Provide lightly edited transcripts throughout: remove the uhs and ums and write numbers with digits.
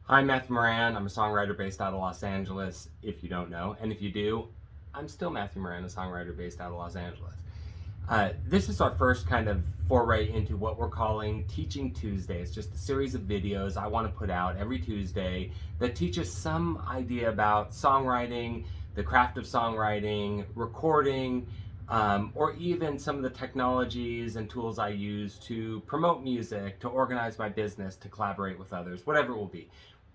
I'm Matthew Moran. I'm a songwriter based out of Los Angeles, if you don't know. And if you do, I'm still Matthew Moran, a songwriter based out of Los Angeles. This is our first kind of foray into what we're calling Teaching Tuesdays, just a series of videos I want to put out every Tuesday that teaches some idea about songwriting, the craft of songwriting, recording, or even some of the technologies and tools I use to promote music, to organize my business, to collaborate with others, whatever it will be.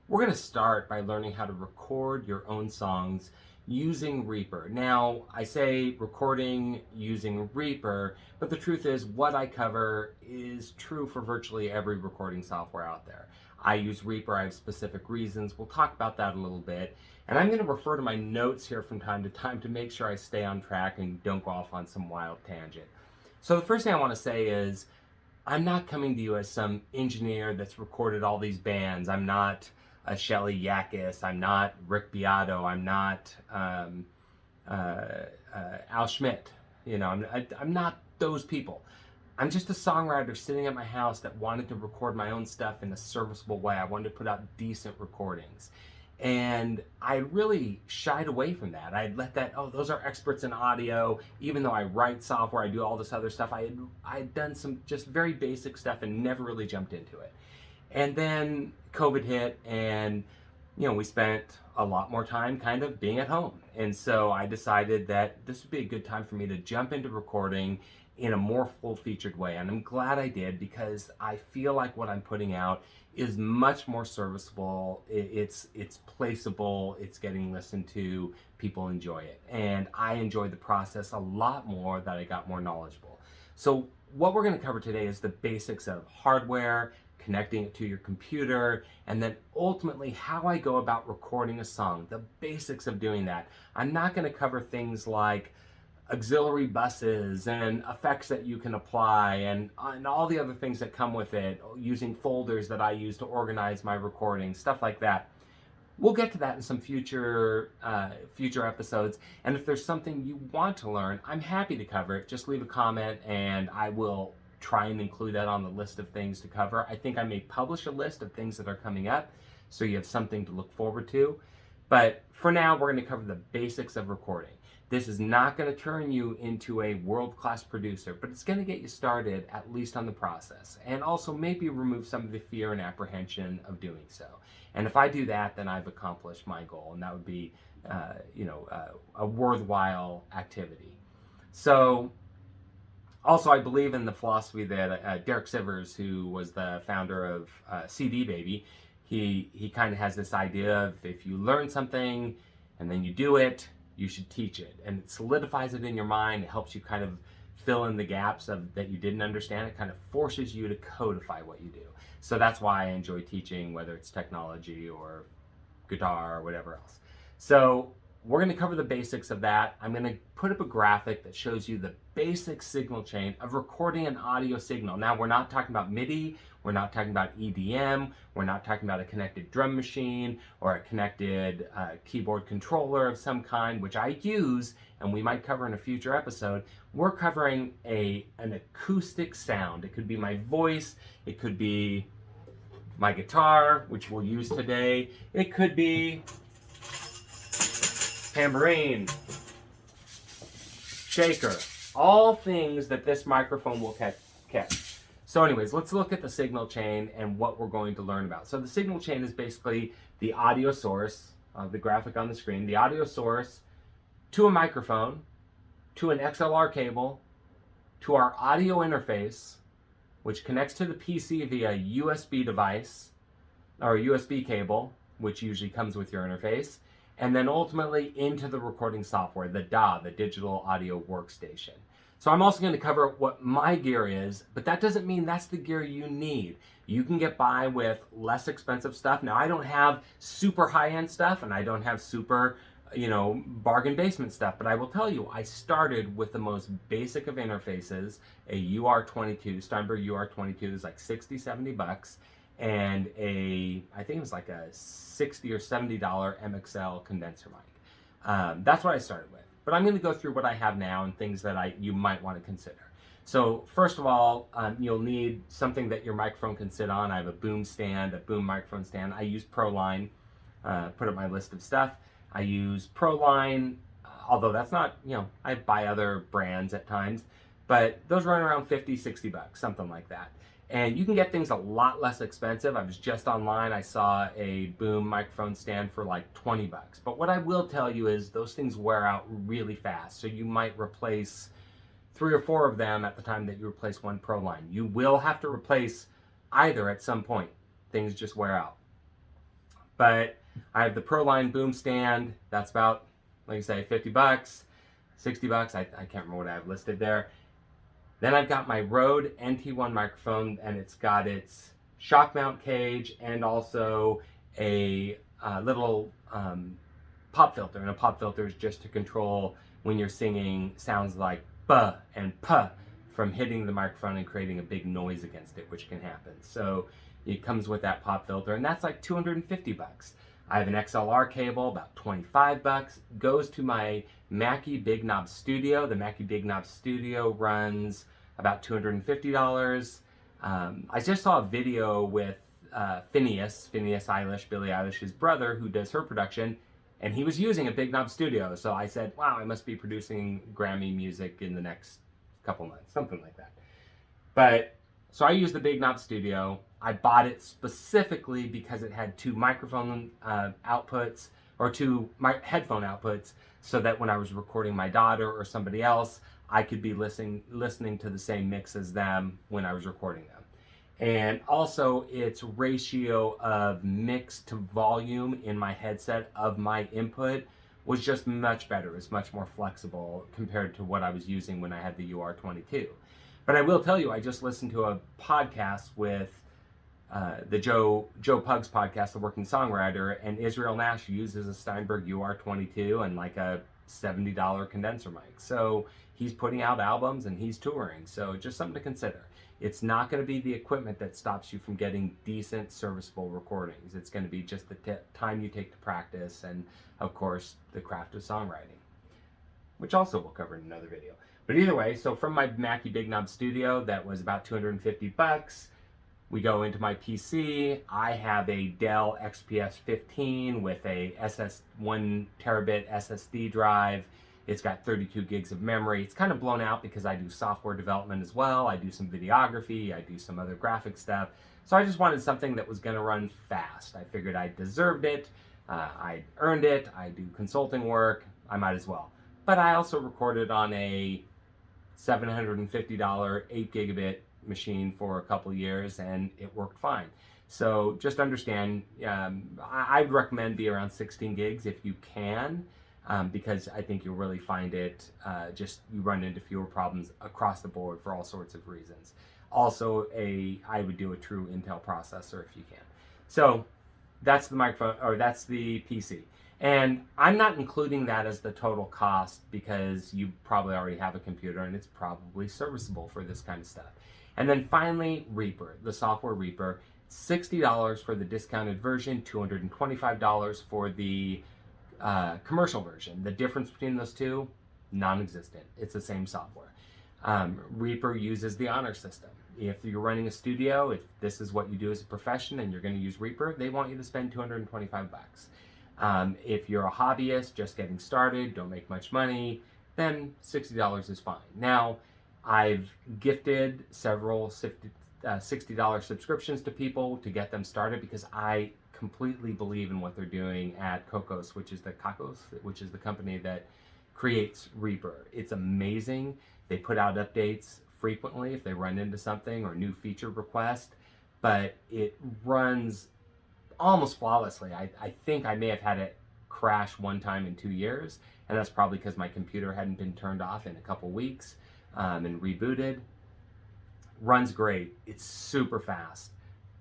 We're going to start by learning how to record your own songs using Reaper. Now, I say recording using Reaper, but the truth is what I cover is true for virtually every recording software out there. I use Reaper, I have specific reasons. We'll talk about that a little bit. And I'm going to refer to my notes here from time to time to make sure I stay on track and don't go off on some wild tangent. So the first thing I want to say is I'm not coming to you as some engineer that's recorded all these bands. I'm not a Shelly Yakis. I'm not Rick Beato. I'm not Al Schmidt. I'm not those people. I'm just a songwriter sitting at my house that wanted to record my own stuff in a serviceable way. I wanted to put out decent recordings. And I really shied away from that. I'd let that, oh, those are experts in audio. Even though I write software, I do all this other stuff. I had done some just very basic stuff and never really jumped into it. And then COVID hit, and we spent a lot more time kind of being at home. And so I decided that this would be a good time for me to jump into recording in a more full-featured way. And I'm glad I did, because I feel like what I'm putting out is much more serviceable. It's placeable, it's getting listened to, people enjoy it. And I enjoyed the process a lot more that I got more knowledgeable. So what we're going to cover today is the basics of hardware, connecting it to your computer, and then ultimately how I go about recording a song, the basics of doing that. I'm not going to cover things like auxiliary buses and effects that you can apply and all the other things that come with it, using folders that I use to organize my recordings, stuff like that. We'll get to that in some future episodes, and if there's something you want to learn, I'm happy to cover it. Just leave a comment and I will try and include that on the list of things to cover. I think I may publish a list of things that are coming up, so you have something to look forward to. But for now, we're going to cover the basics of recording. This is not going to turn you into a world-class producer, but it's going to get you started, at least on the process, and also maybe remove some of the fear and apprehension of doing so. And if I do that, then I've accomplished my goal, and that would be a worthwhile activity. So also, I believe in the philosophy that Derek Sivers, who was the founder of CD Baby, he kind of has this idea of if you learn something and then you do it, you should teach it. And it solidifies it in your mind. It helps you kind of fill in the gaps that you didn't understand. It kind of forces you to codify what you do. So that's why I enjoy teaching, whether it's technology or guitar or whatever else. So we're going to cover the basics of that. I'm going to put up a graphic that shows you the basic signal chain of recording an audio signal. Now, we're not talking about MIDI, we're not talking about EDM, we're not talking about a connected drum machine or a connected keyboard controller of some kind, which I use and we might cover in a future episode. We're covering an acoustic sound. It could be my voice, it could be my guitar, which we'll use today, it could be tambourine, shaker, all things that this microphone will catch. So anyways, let's look at the signal chain and what we're going to learn about. So the signal chain is basically the audio source, the graphic on the screen, the audio source to a microphone, to an XLR cable, to our audio interface, which connects to the PC via USB device, or a USB cable, which usually comes with your interface, and then ultimately into the recording software, the DAW, the digital audio workstation. So I'm also going to cover what my gear is, but that doesn't mean that's the gear you need. You can get by with less expensive stuff. Now, I don't have super high-end stuff, and I don't have super, bargain basement stuff, but I will tell you, I started with the most basic of interfaces, a UR22, Steinberg UR22 is like 60, 70 bucks, and I think it was like a $60 or $70 MXL condenser mic. That's what I started with. But I'm going to go through what I have now and things that you might want to consider. So first of all, you'll need something that your microphone can sit on. I have a boom stand, a boom microphone stand. I use ProLine, put up my list of stuff. I use ProLine, although that's not, I buy other brands at times, but those run around 50, 60 bucks, something like that. And you can get things a lot less expensive. I was just online, I saw a boom microphone stand for like 20 bucks. But what I will tell you is those things wear out really fast. So you might replace 3 or 4 of them at the time that you replace one ProLine. You will have to replace either at some point. Things just wear out. But I have the ProLine boom stand. That's about, like I say, 50 bucks, 60 bucks. I can't remember what I have listed there. Then I've got my Rode NT1 microphone, and it's got its shock mount cage and also a little pop filter. And a pop filter is just to control when you're singing sounds like buh and puh from hitting the microphone and creating a big noise against it, which can happen. So it comes with that pop filter, and that's like 250 bucks. I have an XLR cable, about 25 bucks, goes to my Mackie Big Knob Studio. The Mackie Big Knob Studio runs about $250. I just saw a video with Phineas Eilish, Billie Eilish's brother, who does her production, and he was using a Big Knob Studio. So I said, wow, I must be producing Grammy music in the next couple months, something like that. But so I use the Big Knob Studio. I bought it specifically because it had 2 microphone outputs, or 2 headphone outputs, so that when I was recording my daughter or somebody else, I could be listening to the same mix as them when I was recording them. And also its ratio of mix to volume in my headset of my input was just much better. It's much more flexible compared to what I was using when I had the UR22. But I will tell you, I just listened to a podcast with the Joe Pug's podcast, The Working Songwriter, and Israel Nash uses a Steinberg UR22 and like a $70 condenser mic. So he's putting out albums and he's touring. So just something to consider. It's not going to be the equipment that stops you from getting decent, serviceable recordings. It's going to be just the time you take to practice and, of course, the craft of songwriting, which also we'll cover in another video. But either way, so from my Mackie Big Knob Studio, that was about 250 bucks. We go into my PC. I have a Dell XPS 15 with a 1 terabit SSD drive. It's got 32 gigs of memory. It's kind of blown out because I do software development as well. I do some videography. I do some other graphic stuff. So I just wanted something that was going to run fast. I figured I deserved it. I earned it. I do consulting work. I might as well. But I also recorded on a $750 8 gigabit machine for a couple years, and it worked fine. So just understand, I'd recommend be around 16 gigs if you can, because I think you'll really find it, you run into fewer problems across the board for all sorts of reasons. Also, I would do a true Intel processor if you can. So that's the microphone, or that's the PC. And I'm not including that as the total cost because you probably already have a computer and it's probably serviceable for this kind of stuff. And then finally, Reaper, the software Reaper, $60 for the discounted version, $225 for the commercial version. The difference between those two, non-existent. It's the same software. Reaper uses the honor system. If you're running a studio, if this is what you do as a profession and you're going to use Reaper, they want you to spend 225 bucks. If you're a hobbyist, just getting started, don't make much money, then $60 is fine. Now, I've gifted several $60 subscriptions to people to get them started because I completely believe in what they're doing at Cockos, which is the company that creates Reaper. It's amazing. They put out updates frequently if they run into something or new feature request, but it runs almost flawlessly. I think I may have had it crash one time in 2 years, and that's probably because my computer hadn't been turned off in a couple weeks and rebooted. Runs great. It's super fast.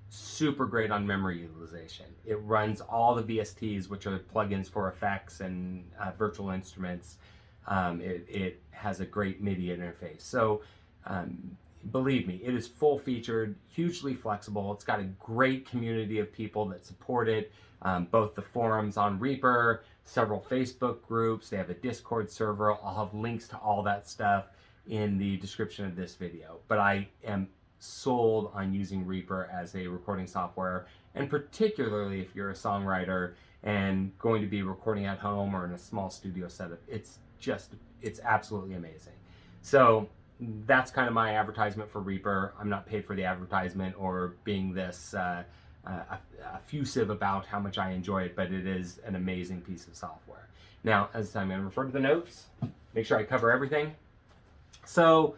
Super great on memory utilization. It runs all the VSTs, which are plugins for effects and virtual instruments. It has a great MIDI interface. So believe me, it is full featured, hugely flexible. It's got a great community of people that support it, both the forums on Reaper, several Facebook groups. They have a Discord server. I'll have links to all that stuff in the description of this video. But I am sold on using Reaper as a recording software, and particularly if you're a songwriter and going to be recording at home or in a small studio setup. It's absolutely amazing. So that's kind of my advertisement for Reaper. I'm not paid for the advertisement or being this effusive about how much I enjoy it, but it is an amazing piece of software. Now, as I'm going to refer to the notes, make sure I cover everything. So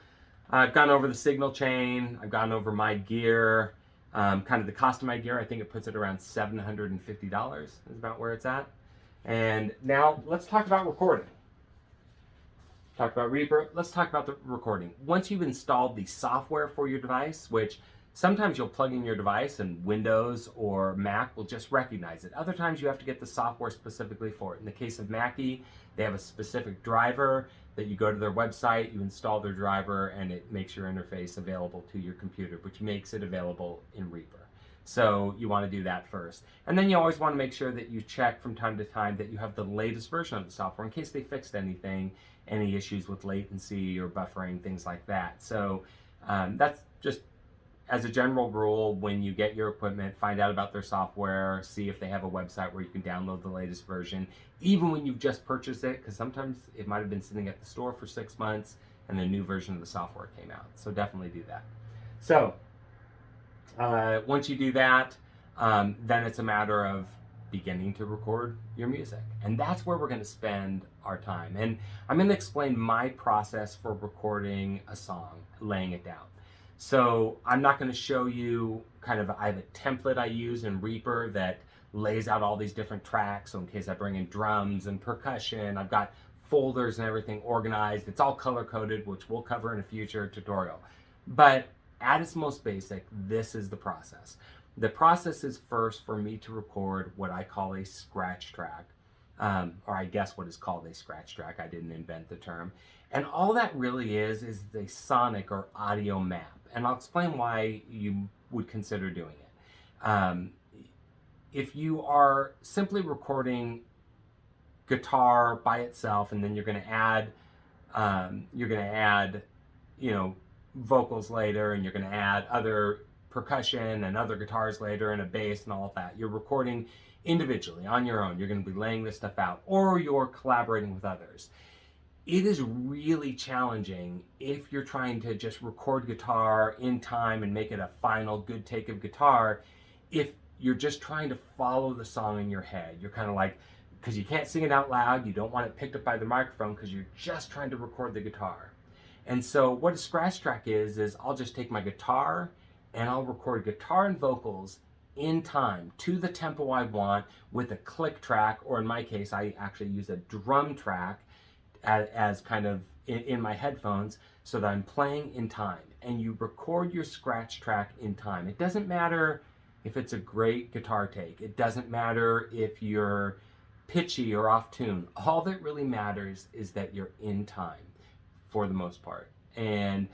I've gone over the signal chain, I've gone over my gear, kind of the cost of my gear. I think it puts it around $750 is about where it's at. And now let's talk about recording. Talk about Reaper, let's talk about the recording. Once you've installed the software for your device, which sometimes you'll plug in your device and Windows or Mac will just recognize it. Other times you have to get the software specifically for it. In the case of Mackie, they have a specific driver that you go to their website, you install their driver, and it makes your interface available to your computer, which makes it available in Reaper. So you want to do that first. And then you always want to make sure that you check from time to time that you have the latest version of the software in case they fixed anything, any issues with latency or buffering, things like that. So that's just as a general rule, when you get your equipment, find out about their software, see if they have a website where you can download the latest version, even when you've just purchased it, because sometimes it might have been sitting at the store for 6 months and a new version of the software came out. So definitely do that. So once you do that, then it's a matter of beginning to record your music. And that's where we're going to spend our time. And I'm going to explain my process for recording a song, laying it down. So I'm not going to show you I have a template I use in Reaper that lays out all these different tracks. So in case I bring in drums and percussion, I've got folders and everything organized. It's all color coded, which we'll cover in a future tutorial. But at its most basic, this is the process. The process is first for me to record what I call a scratch track, or I guess what is called a scratch track. I didn't invent the term. And all that really is a sonic or audio map. And I'll explain why you would consider doing it. If you are simply recording guitar by itself, and then you're going to add, vocals later, and you're going to add other percussion and other guitars later, and a bass and all of that. You're recording individually on your own. You're going to be laying this stuff out, or you're collaborating with others. It is really challenging if you're trying to just record guitar in time and make it a final good take of guitar. If you're just trying to follow the song in your head, you're kind of like, because you can't sing it out loud, you don't want it picked up by the microphone because you're just trying to record the guitar. And so what a scratch track is I'll just take my guitar and I'll record guitar and vocals in time to the tempo I want with a click track, or in my case, I actually use a drum track as kind of in my headphones so that I'm playing in time. And you record your scratch track in time. It doesn't matter if it's a great guitar take. It doesn't matter if you're pitchy or off tune. All that really matters is that you're in time for the most part. And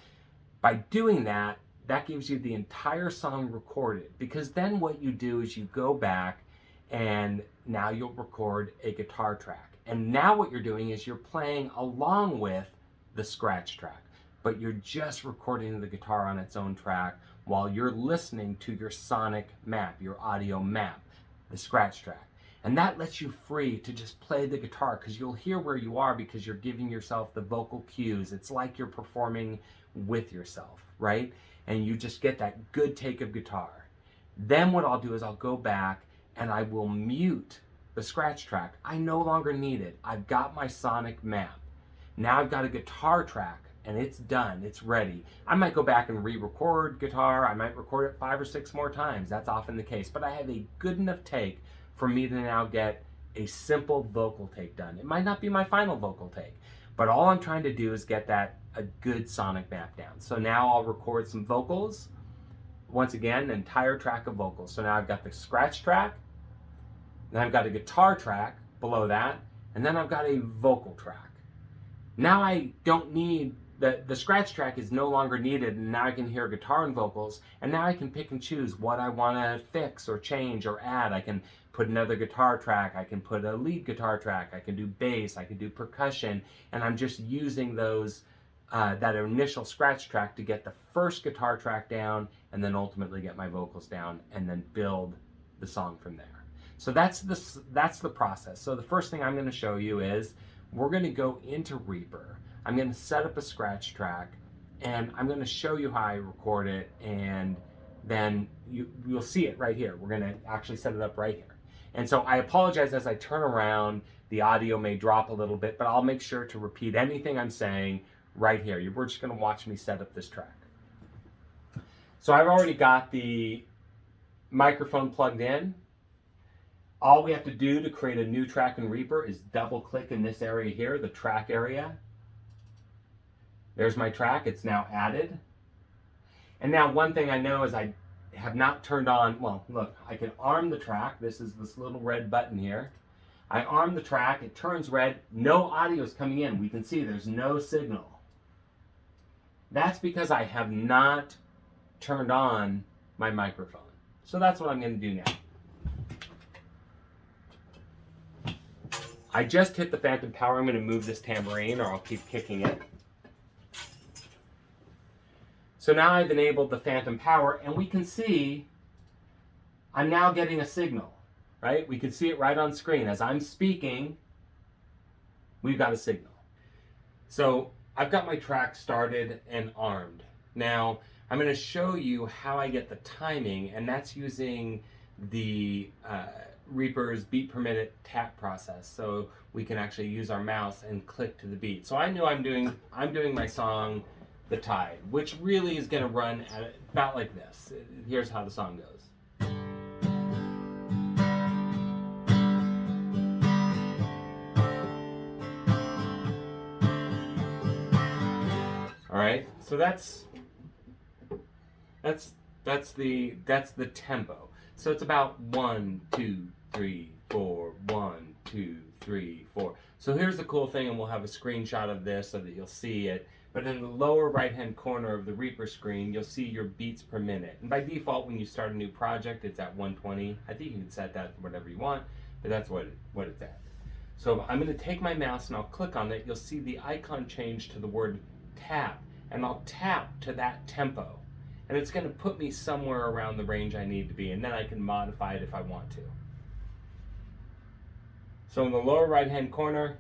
by doing that, that gives you the entire song recorded, because then what you do is you go back and now you'll record a guitar track. And now what you're doing is you're playing along with the scratch track, but you're just recording the guitar on its own track while you're listening to your sonic map, your audio map, the scratch track. And that lets you free to just play the guitar, because you'll hear where you are because you're giving yourself the vocal cues. It's like you're performing with yourself, right? And you just get that good take of guitar. Then what I'll do is I'll go back and I will mute the scratch track. I no longer need it. I've got my sonic map. Now I've got a guitar track and it's done, it's ready. I might go back and re-record guitar. I might record it 5 or 6 more times. That's often the case. But I have a good enough take for me to now get a simple vocal take done. It might not be my final vocal take, but all I'm trying to do is get a good sonic map down. So now I'll record some vocals. Once again, an entire track of vocals. So now I've got the scratch track, then I've got a guitar track below that, and then I've got a vocal track. Now I don't need, the scratch track is no longer needed, and now I can hear guitar and vocals, and now I can pick and choose what I want to fix or change or add. I can put another guitar track, I can put a lead guitar track, I can do bass, I can do percussion, and I'm just using those that initial scratch track to get the first guitar track down, and then ultimately get my vocals down, and then build the song from there. So that's the process. So the first thing I'm going to show you is we're going to go into Reaper. I'm going to set up a scratch track, and I'm going to show you how I record it, and then you'll see it right here. We're going to actually set it up right here. And so I apologize as I turn around, the audio may drop a little bit, but I'll make sure to repeat anything I'm saying right here. We're just going to watch me set up this track. So I've already got the microphone plugged in. All we have to do to create a new track in Reaper is double click in this area here, the track area. There's my track, it's now added. And now one thing I know is I have not turned on, well, look, I can arm the track. This is this little red button here. I arm the track, it turns red, no audio is coming in. We can see there's no signal. That's because I have not turned on my microphone. So that's what I'm going to do now. I just hit the phantom power. I'm going to move this tambourine or I'll keep kicking it. So now I've enabled the phantom power, and we can see I'm now getting a signal, right? We can see it right on screen. As I'm speaking, we've got a signal. So I've got my track started and armed. Now I'm going to show you how I get the timing, and that's using the Reaper's beat per minute tap process. So we can actually use our mouse and click to the beat. So I know I'm doing my song, The Tide, which really is going to run at about like this. Here's how the song goes. All right, so that's the tempo. So it's about 1, 2, 3, 4, 1, 2, 3, 4. So here's the cool thing, and we'll have a screenshot of this so that you'll see it. But in the lower right-hand corner of the Reaper screen, you'll see your beats per minute. And by default, when you start a new project, it's at 120. I think you can set that to whatever you want, but that's what it's at. So I'm going to take my mouse and I'll click on it. You'll see the icon change to the word tap, and I'll tap to that tempo. And it's going to put me somewhere around the range I need to be, and then I can modify it if I want to. So in the lower right-hand corner,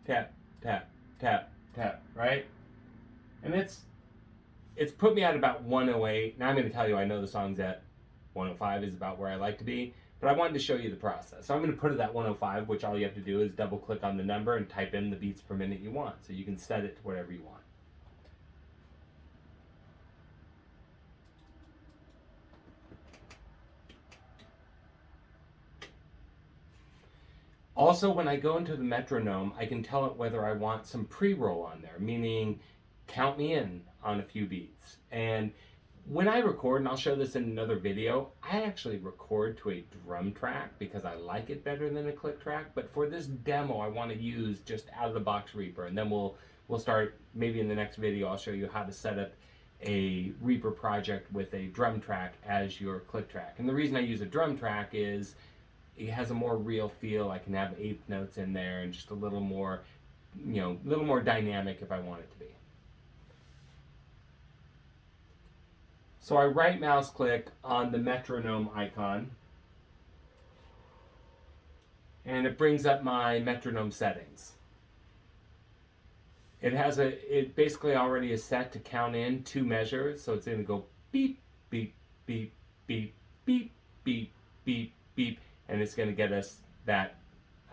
tap, tap, tap, tap, right? And it's put me at about 108. Now I'm going to tell you I know the song's at 105 is about where I like to be, but I wanted to show you the process. So I'm going to put it at 105, which all you have to do is double click on the number and type in the beats per minute you want. So you can set it to whatever you want. Also, when I go into the metronome, I can tell it whether I want some pre-roll on there, meaning count me in on a few beats. And when I record, and I'll show this in another video, I actually record to a drum track because I like it better than a click track. But for this demo, I want to use just out-of-the-box Reaper, and then we'll start, maybe in the next video, I'll show you how to set up a Reaper project with a drum track as your click track. And the reason I use a drum track is it has a more real feel. I can have eighth notes in there and just a little more, a little more dynamic if I want it to be. So I right mouse click on the metronome icon, and it brings up my metronome settings. It basically already is set to count in 2 measures, so it's going to go beep, beep, beep, beep, beep, beep, beep, beep, and it's going to get us that,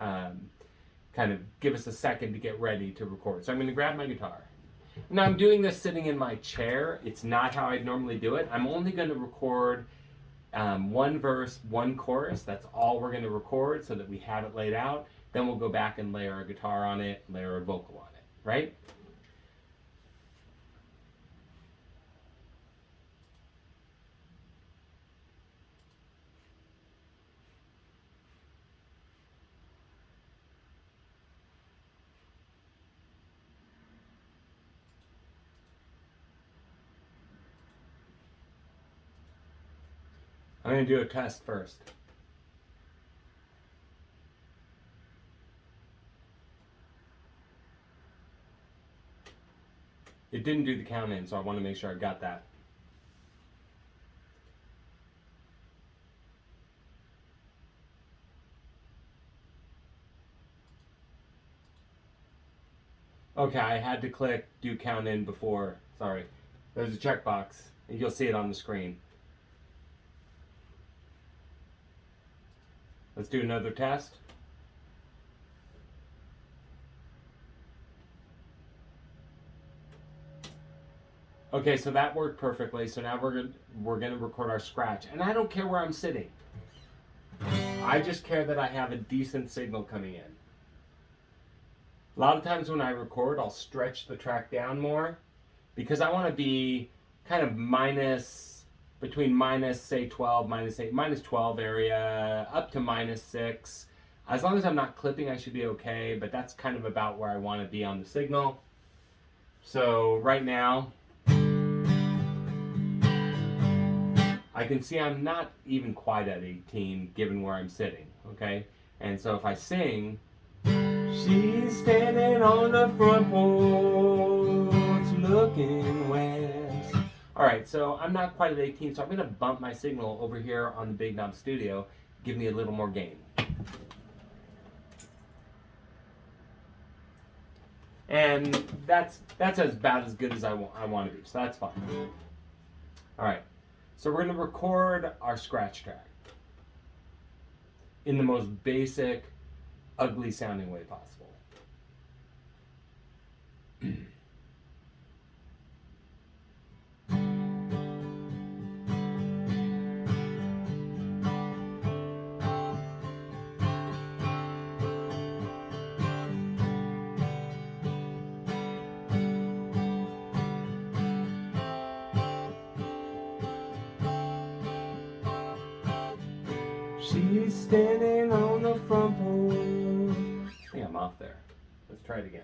kind of give us a second to get ready to record. So I'm going to grab my guitar. Now I'm doing this sitting in my chair. It's not how I'd normally do it. I'm only going to record 1 verse, 1 chorus. That's all we're going to record so that we have it laid out. Then we'll go back and layer a guitar on it, layer a vocal on it, right? I'm going to do a test first. It didn't do the count in, so I want to make sure I got that. Okay, I had to click do count in before. Sorry. There's a checkbox. You'll see it on the screen. Let's do another test. Okay, so that worked perfectly. So now we're gonna record our scratch, and I don't care where I'm sitting. I just care that I have a decent signal coming in. A lot of times when I record, I'll stretch the track down more because I want to be kind of between minus say 12, minus 8, minus 12 area, up to minus 6. As long as I'm not clipping, I should be okay, but that's kind of about where I want to be on the signal. So right now, I can see I'm not even quite at 18 given where I'm sitting, okay? And so if I sing, she's standing on the front porch looking west. Alright, so I'm not quite at 18, so I'm going to bump my signal over here on the Big Knob Studio, give me a little more gain. And that's about as good as I want to be, so that's fine. Alright, so we're going to record our scratch track in the most basic, ugly sounding way possible. She's standing on the front porch. I think I'm off there. Let's try it again.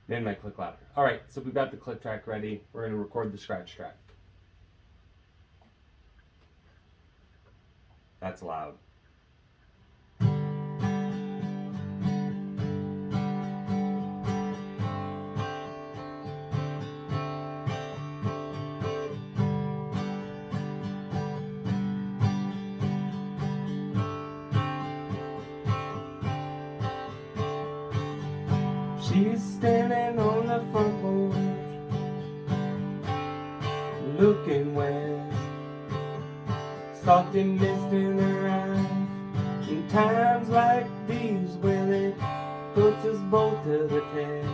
Then my click louder. All right, so we've got the click track ready. We're going to record the scratch track. That's loud. She's standing on the front porch, looking west. Salty mist in her eyes. In times like these, well, it puts us both to the test.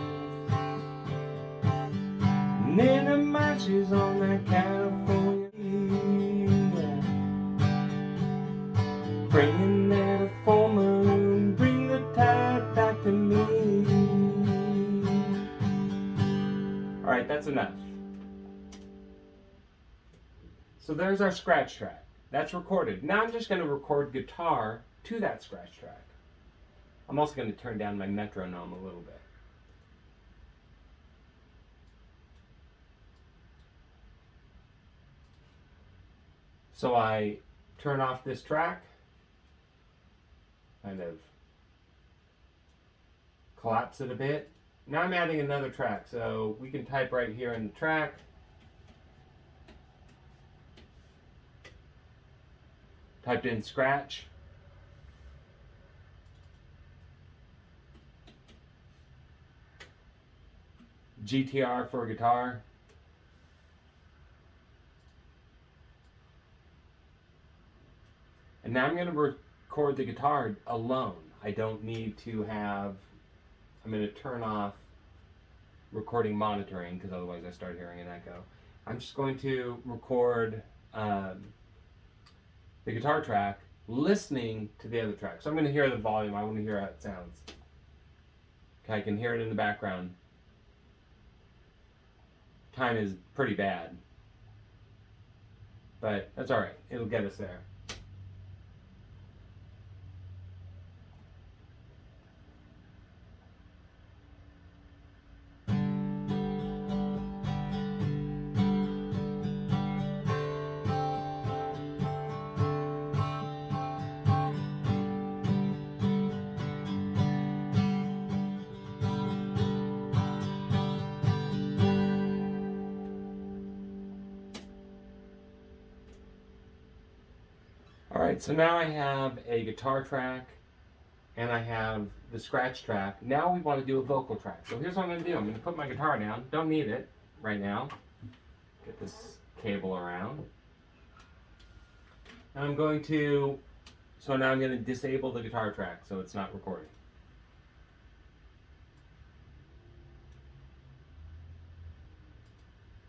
And in her mind, she's on that California, bringing that full moon, bring the tide back to me. All right, that's enough. So there's our scratch track. That's recorded. Now I'm just going to record guitar to that scratch track. I'm also going to turn down my metronome a little bit. So I turn off this track, kind of collapse it a bit. Now I'm adding another track, so we can type right here in the track. Typed in scratch. GTR for guitar. And now I'm going to record the guitar alone. I don't need to have, I'm going to turn off recording monitoring because otherwise I start hearing an echo. I'm just going to record the guitar track, listening to the other track. So I'm going to hear the volume. I want to hear how it sounds. Okay, I can hear it in the background. Time is pretty bad, but that's all right. It'll get us there. All right, so now I have a guitar track and I have the scratch track. Now we want to do a vocal track. So here's what I'm going to do. I'm going to put my guitar down. Don't need it right now. Get this cable around. And I'm going to, so now I'm going to disable the guitar track so it's not recording.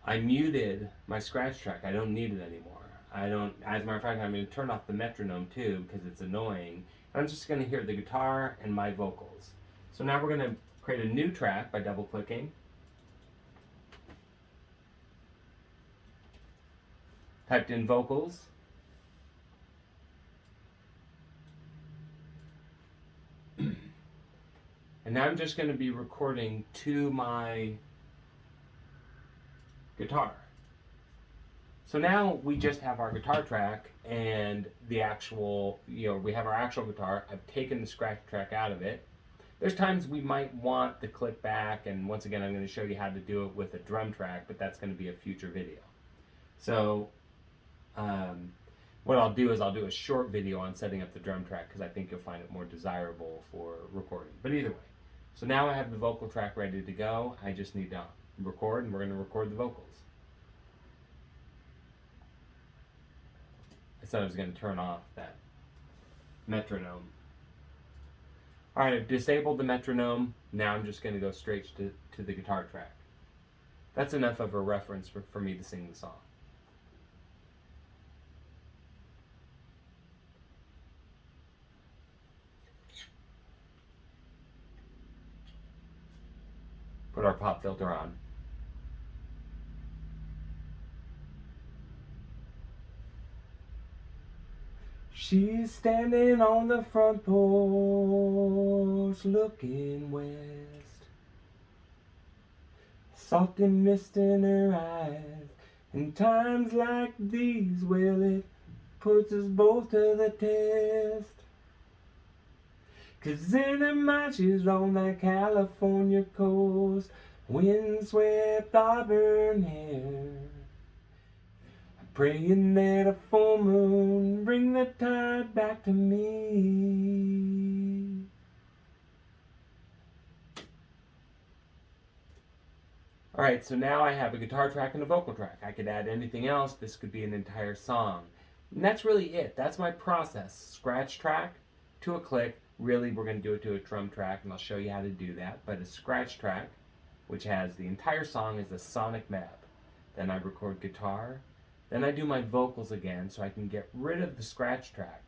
I muted my scratch track. I don't need it anymore. As a matter of fact, I'm going to turn off the metronome too because it's annoying. And I'm just going to hear the guitar and my vocals. So now we're going to create a new track by double clicking. Typed in vocals. And now I'm just going to be recording to my guitar. So now we just have our guitar track and the actual, we have our actual guitar. I've taken the scratch track out of it. There's times we might want the click back, and once again I'm going to show you how to do it with a drum track, but that's going to be a future video. So what I'll do is I'll do a short video on setting up the drum track because I think you'll find it more desirable for recording. But either way, so now I have the vocal track ready to go. I just need to record, and we're going to record the vocals. I said I was going to turn off that metronome. Alright, I've disabled the metronome. Now I'm just going to go straight to the guitar track. That's enough of a reference for me to sing the song. Put our pop filter on. She's standing on the front porch looking west. Salt and mist in her eyes. In times like these, well, it puts us both to the test. 'Cause in her mind she's on that California coast, windswept auburn hair, praying that a full moon bring the tide back to me. Alright, so now I have a guitar track and a vocal track. I could add anything else. This could be an entire song. And that's really it. That's my process. Scratch track to a click. Really, we're going to do it to a drum track, and I'll show you how to do that. But a scratch track, which has the entire song as a sonic map. Then I record guitar. Then I do my vocals again so I can get rid of the scratch track.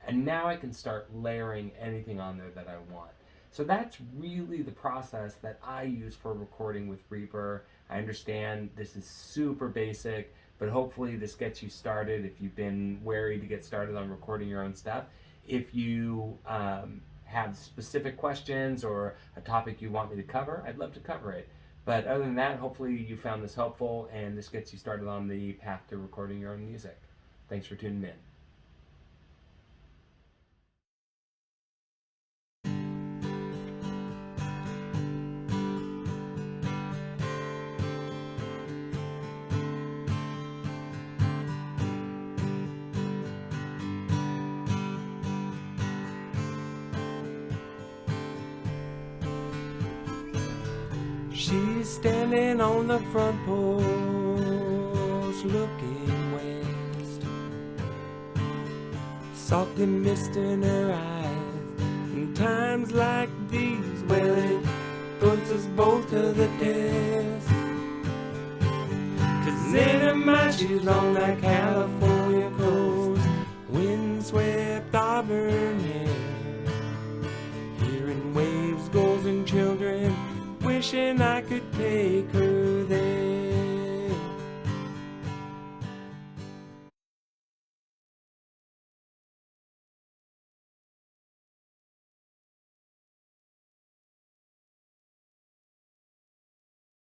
And now I can start layering anything on there that I want. So that's really the process that I use for recording with Reaper. I understand this is super basic, but hopefully this gets you started if you've been wary to get started on recording your own stuff. If you have specific questions or a topic you want me to cover, I'd love to cover it. But other than that, hopefully you found this helpful and this gets you started on the path to recording your own music. Thanks for tuning in. She's standing on the front porch looking west. Salt and mist in her eyes. In times like these, well, it puts us both to the test. 'Cause in her mind she's on that California coast, windswept auburn hair, hearing waves, golden children, wishing I could take her